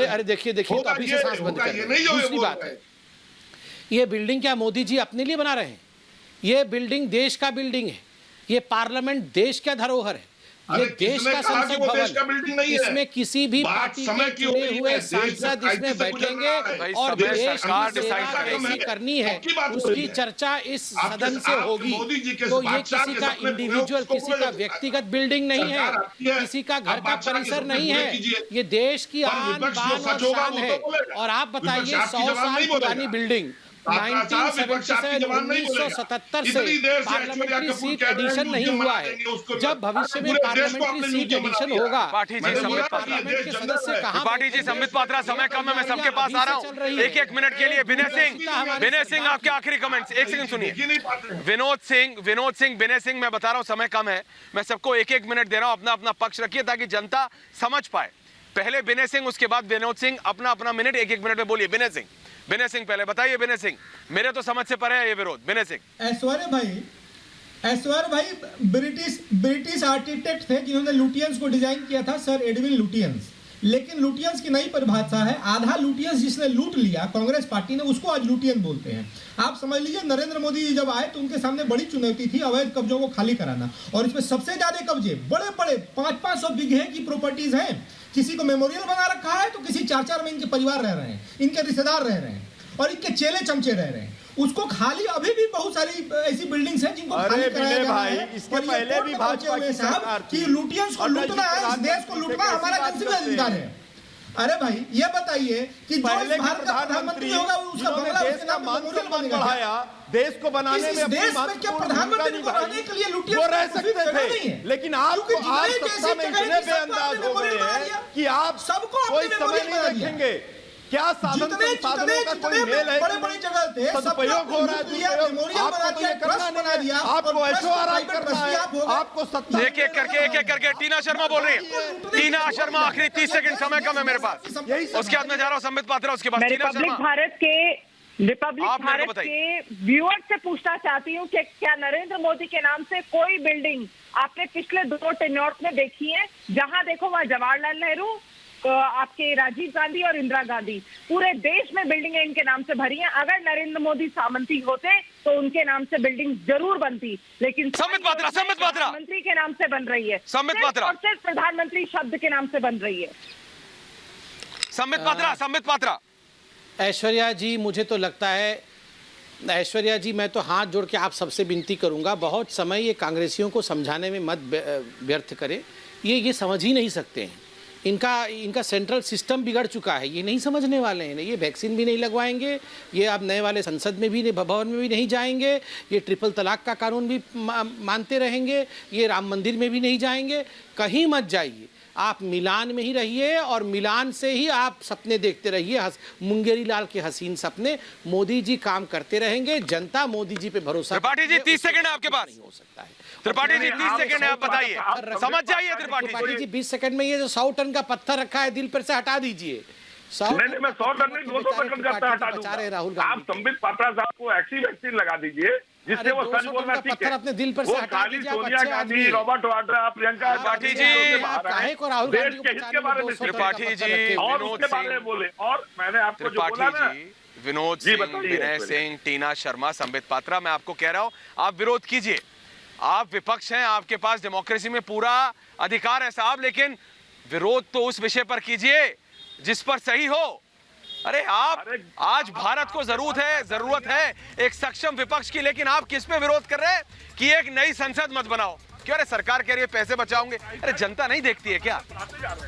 अरे देखिए तो अभी से सांस बंद कर। दूसरी बात है ये बिल्डिंग क्या मोदी जी अपने लिए बना रहे हैं? ये बिल्डिंग देश का बिल्डिंग है, ये पार्लियामेंट देश का धरोहर है, ये देश का संसद भवन, इसमें किसी भी पार्टी के चुने हुए सांसद इसमें बैठेंगे और देश की सेवा कैसी करनी है उसकी चर्चा इस सदन से होगी। तो ये किसी का इंडिविजुअल, किसी का व्यक्तिगत बिल्डिंग नहीं है, किसी का घर का परिसर नहीं है, ये देश की आन बान और शान है। और आप बताइए 100 साल पुरानी बिल्डिंग 1977 से पार्लियामेंट्री सीट एडिशन नहीं हुआ है। जब भविष्य में पार्लियामेंट्री सीट एडिशन होगा, पार्लियामेंट के सदस्य कहां? त्रिपाठी जी, संबित पात्रा, समय कम है, मैं सबके पास आ रहा हूं। एक मिनट के लिए विनय सिंह आपके आखिरी कमेंट्स, एक सेकंड सुनिए। विनोद सिंह, विनय सिंह, मैं बता रहा हूं समय कम है, मैं सबको एक मिनट दे रहा हूं, अपना पक्ष रखिए ताकि जनता समझ पाए। पहले विनय सिंह, उसके बाद विनोद सिंह, अपना मिनट, एक मिनट में बोलिए। विनय सिंह पहले बताइए। विनय सिंह, मेरे तो समझ से परे है ये विरोध। विनय सिंह। ऐश्वर्य भाई ब्रिटिश आर्किटेक्ट थे जिन्होंने लुटियंस को डिजाइन किया था, सर एडविन लुटियंस। लेकिन लुटियंस की नई परिभाषा है, आधा लुटियंस जिसने लूट लिया कांग्रेस पार्टी ने, उसको आज लुटियन बोलते हैं। आप समझ लीजिए नरेंद्र मोदी जी जब आए तो उनके सामने बड़ी चुनौती थी अवैध कब्जों को खाली कराना, और इसमें सबसे ज्यादा कब्जे बड़े 500 बीघे की प्रॉपर्टीज हैं। किसी को मेमोरियल बना रखा है तो किसी 4 में इनके परिवार रह रहे हैं, इनके रिश्तेदार रह रहे हैं और इनके चेले चमचे रह रहे हैं। उसको खाली, अभी भी बहुत सारी ऐसी बिल्डिंग्स हैं जिनको खाली कराया जा रहा है। इसके पहले भी भाजपा की सरकार थी कि लुटियंस को लूटना है, इस देश को लूटना हमारा जनसिक अधिकार है। अरे भाई ये बताइए कि जो भारत का प्रधानमंत्री होगा उसका बंगला देश का मान सम्मान बढ़ाया, देश को बनाने में देश में क्या प्रधानमंत्री को रहने के लिए लुटियंस वो रह सकते थे, लेकिन आप सत्ता में इतने बेअंदाज हो गए हैं कि आप सबको कोई समय नहीं रखेंगे। क्या साधनों का कोई मेल है? बड़ी जगह थे, सदुपयोग हो रहा है, आपको तो ये करना नहीं है, आपको ऐशोआराम करना है, आपको सत्ता। एक एक करके टीना शर्मा बोल रही है। टीना शर्मा, आखिरी 30 सेकंड, समय कम है मेरे पास। उसके बाद मैं जा रहा हूँ संबित पात्रा, उसके बाद रिपब्लिक भारत के व्यूअर्स से पूछना चाहती हूँ कि क्या नरेंद्र मोदी के नाम से कोई बिल्डिंग आपने पिछले 2 टेन्योर में देखी है? जहां देखो वहां जवाहरलाल नेहरू, आपके राजीव गांधी और इंदिरा गांधी, पूरे देश में बिल्डिंगें इनके नाम से भरी हैं। अगर नरेंद्र मोदी सामंती होते तो उनके नाम से बिल्डिंग जरूर बनती, लेकिन संबित पात्रा प्रधानमंत्री के नाम से बन रही है। संबित पात्रा और सिर्फ प्रधानमंत्री शब्द के नाम से बन रही है। संबित पात्रा। ऐश्वर्या जी, मुझे तो लगता है, ऐश्वर्या जी, मैं तो हाथ जोड़ के आप सबसे विनती करूंगा, बहुत समय ये कांग्रेसियों को समझाने में मत व्यर्थ करें। ये समझ ही नहीं सकते हैं, इनका सेंट्रल सिस्टम बिगड़ चुका है, ये नहीं समझने वाले हैं। ये वैक्सीन भी नहीं लगवाएंगे, ये अब नए वाले संसद में भी, भवन में भी नहीं जाएंगे, ये ट्रिपल तलाक का कानून भी मानते रहेंगे, ये राम मंदिर में भी नहीं जाएंगे। कहीं मत जाइए, आप मिलान में ही रहिए और मिलान से ही आप सपने देखते रहिए, मुंगेरी लाल के हसीन सपने। मोदी जी काम करते रहेंगे, जनता मोदी जी पे भरोसा। त्रिपाठी जी 30 सेकंड है आपके पास। नहीं हो सकता है। त्रिपाठी जी 30 सेकंड है, आप बताइए, समझ जाइए। त्रिपाठी जी 20 सेकंड में ये जो 100 टन का पत्थर रखा है दिल पर से हटा दीजिए। नहीं, मैं 100 टन नहीं, 200 सेकंड का हटा दूंगा। आप संबित पात्रा साहब को ऐसी वैक्सीन लगा दीजिए जिससे वो सच बोलना सीखे। अपने दिल पर से हटा दीजिए। सोनिया गांधी, रॉबर्ट वाड्रा, प्रियंका त्रिपाठी जी, काहे को राहुल गांधी को देश के बारे में, त्रिपाठी जी और उसके बारे में बोले। और मैंने आपको जो बोला ना, विनोद सिंह, विनय सिंह, टीना शर्मा, संबित पात्रा, मैं आपको कह रहा हूं, आप विरोध कीजिए। आप विपक्ष हैं, आपके पास डेमोक्रेसी में पूरा अधिकार है साहब, लेकिन विरोध तो उस विषय पर कीजिए जिस पर सही हो। अरे आप, आज भारत को जरूरत है एक सक्षम विपक्ष की, लेकिन आप किस पे विरोध कर रहे हैं कि एक नई संसद मत बनाओ। क्यों? अरे सरकार कह रही है पैसे बचाओगे। अरे जनता नहीं देखती है क्या?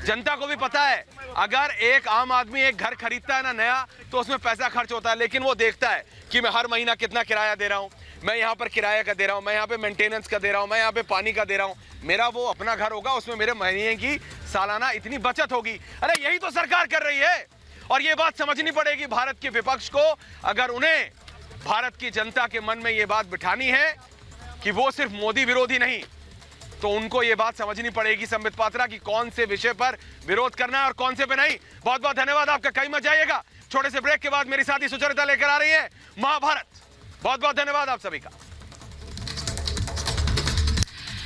जनता को भी पता है, अगर एक आम आदमी एक घर खरीदता है ना नया, तो उसमें पैसा खर्च होता है, लेकिन वो देखता है कि मैं हर महीना कितना किराया दे रहा हूं, मैं यहाँ पर किराया का दे रहा हूँ, मैं यहाँ पे मेंटेनेंस का दे रहा हूँ, मैं यहाँ पे पानी का दे रहा हूँ। मेरा वो अपना घर होगा, उसमें मेरे महीने की सालाना इतनी बचत होगी। अरे यही तो सरकार कर रही है, और ये बात समझनी पड़ेगी भारत के विपक्ष को। अगर उन्हें भारत की जनता के मन में ये बात बिठानी है कि वो सिर्फ मोदी विरोधी नहीं, तो उनको ये बात समझनी पड़ेगी संबित पात्रा की कौन से विषय पर विरोध करना है और कौन से पे नहीं। बहुत बहुत धन्यवाद आपका, कहीं मत जाइएगा। छोटे से ब्रेक के बाद मेरी साथी सुचरिता लेकर आ रही है महाभारत। बहुत बहुत धन्यवाद आप सभी का।